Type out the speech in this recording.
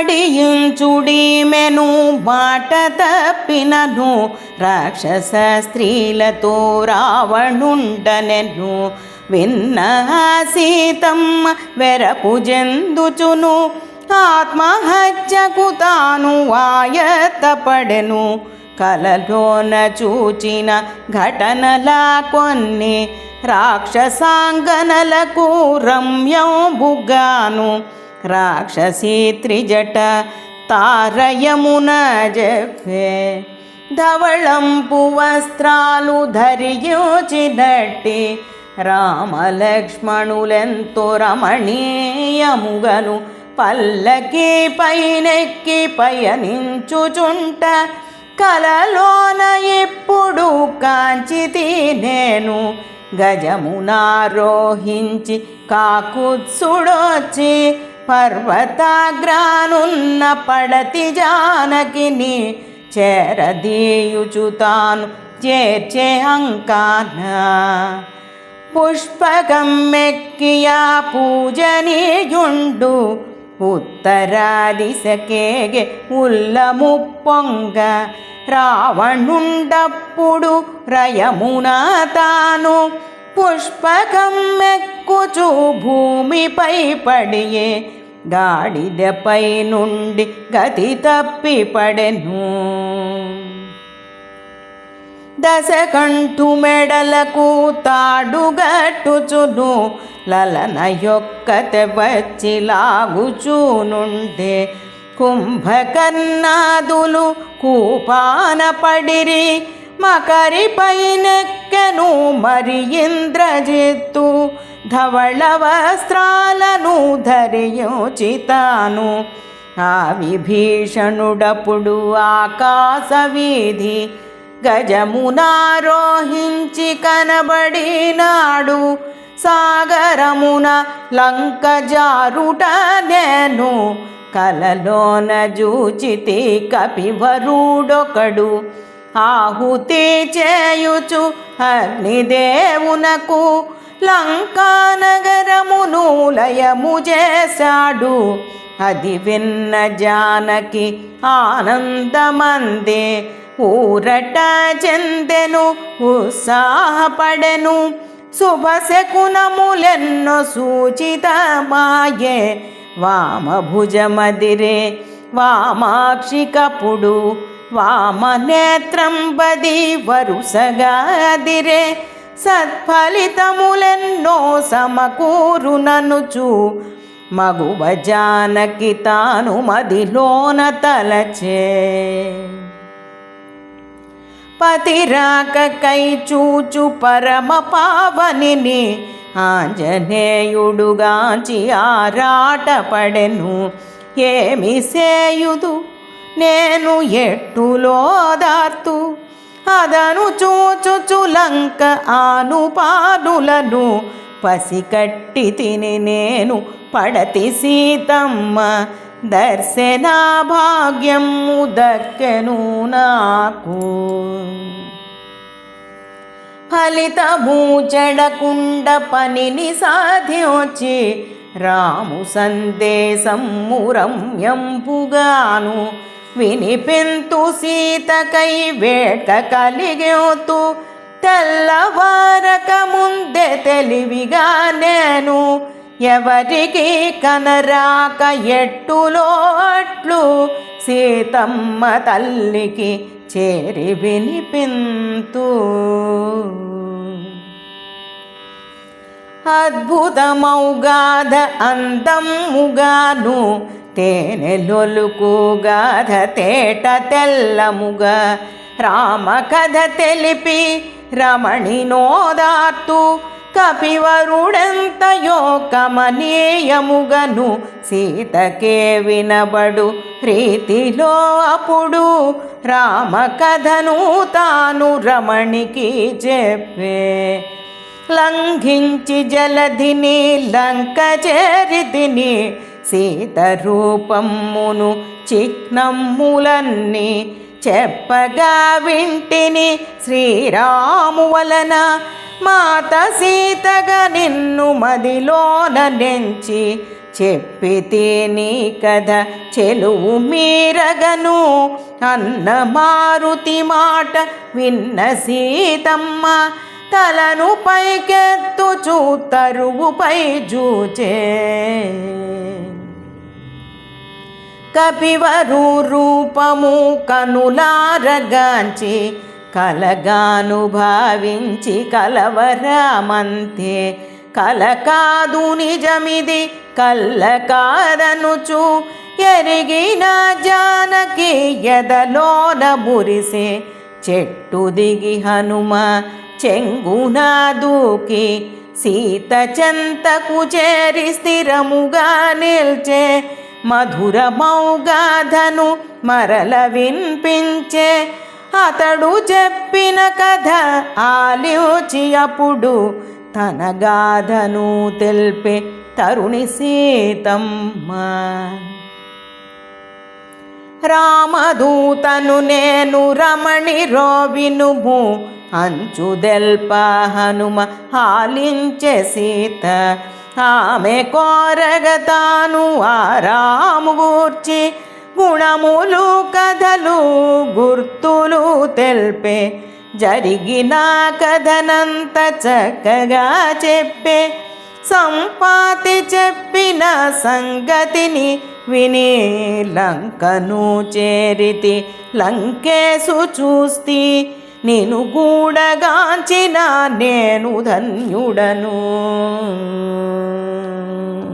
మడియుంచుడీమెను మాట తప్పినను రాక్షస స్త్రీలతో రావణుండనెను. విన్న సీతమ్మ వెరపు జందుచును ఆత్మహత్యకు తాను ఆయత్తపడెను. కలలోన చూచిన ఘటనలా కొన్ని రాక్షసాంగనలకు రమ్యంబుగాను. రాక్షసీ త్రిజట తారయమున జపే ధవళంపు వస్త్రాలు ధరించినట్టి రామలక్ష్మణులెంతో రమణీయముగను పల్లకి పైనెక్కి పయనించుచుంట కలలోన ఎప్పుడు కాంచితి నేను. గజమునారోహించి కాకుత్సుడొచ్చి పర్వతాగ్రానున్న పడతి జానకిని చేరదీయుచు తాను చేర్చే అంకాన. పుష్పకం మెక్కియా పూజనీయుండు ఉత్తరాదిశకేగే ఉల్లముప్పొంగ రావణుండప్పుడు రయమునా తాను పుష్పకం మెక్కుచు భూమిపై పడియే గాడిదపై నుండి గతి తప్పి పడెను. దశకంఠు మెడలకు తాడుగట్టుచును లలన యొక్కతే వచ్చి లాగుచూనుండే. కుంభకర్ణాదులు కూపాన పడిరి మకరి పైనెక్కెను మరి ఇంద్రజిత్తు. ధవళ వస్త్రాలను ధరించితాను ఆ విభీషణుడప్పుడు ఆకాశ వీధి గజమునారోహించి కనబడినాడు. సాగరమున లంక జారుట నేను కలలోన జూచితి కపివరుడొకడు. ఆహుతి చేయుచు అగ్నిదేవునకు లంకానగరమును లయము చేశాడు. అది విన్న జానకి ఆనందమందే ఊరట చెందెను ఉత్సాహపడెను. శుభశకునములెన్నో సూచితమాయే వామభుజమదిరే వామాక్షికపుడు వామనేత్రం బది వరుసగాదిరే. సత్ఫలితములెన్నో సమకూరుననుచు మగువ జానకి తాను మదిలోన తలచే. పతిరాకకై చూచు పరమ పావనిని ఆంజనేయుడుగాంచి ఆరాటపడెను. ఏమి సేయుదు నేను ఎట్టులోదార్తు అదను చూచుచు లంక ఆనుపానులను పసికట్టి తిని నేను పడతి సీతమ్మ. దర్శనా భాగ్యము దక్కెను నాకు. ఫలితము చెడకుండ పనిని సాధించి రాము సందేశము రమ్యంపుగాను వినిపింతు సీతకై వేట్క కలిగేతు. తెల్లవారక ముందే తెలివిగా నేను ఎవరికి కనరాక ఎట్టులో అట్లు సీతమ్మ తల్లికి చేరి వినిపింతు. అద్భుతమౌగాధ అందముగాను తేనెలొలుకుగాధ తేట తెల్లముగా రామ కథ తెలిపి రమణినోదార్తు. కపివరుడెంతయో కమనీయముగను సీతకే వినబడు ప్రీతిలో అప్పుడు రామ కథను తాను రమణికి చెప్పే. లంఘించి జలధిని లంక చేరితిని సీత రూపమును చిహ్నములన్నీ చెప్పగా వింటిని శ్రీరాము వలన. మాత సీతగా నిన్ను మదిలోన నెంచి చెప్పితే నీ కథ చెలువు మీరగను అన్న మారుతి మాట విన్న సీతమ్మ తలను పైకెత్తుచూ తరువుపై జూచే. కపివరు రూపము కనులారగాంచి కలగాను భావించి కలవరమంతే. కల కాదు నిజమిది కల్ల కాదనుచు ఎరిగిన జానకి ఎదలోన మురిసే. చెట్టు దిగి హనుమ చెంగున దూకి సీత చెంతకు చేరి స్థిరముగా నిల్చే. మధురమౌగాధను మరల వినిపించే. అతడు చెప్పిన కథ ఆలిచి అప్పుడు తన గాథను తెల్పే తరుణి సీతమ్మ. రామదూతను నేను రమణి రోవినుము అంచుదెల్ప హనుమ ఆలించె సీత. ఆమె కోరగ తాను ఆరాము గూర్చి గుణములు కథలు గుర్తులు తెల్పే. జరిగిన కథనంత చక్కగా చెప్పే. సంపాతి చెప్పిన సంగతిని విని లంకను చేరితి లంకేసు చూస్తి. నేను గూడగాంచిన నేను ధన్యుడను.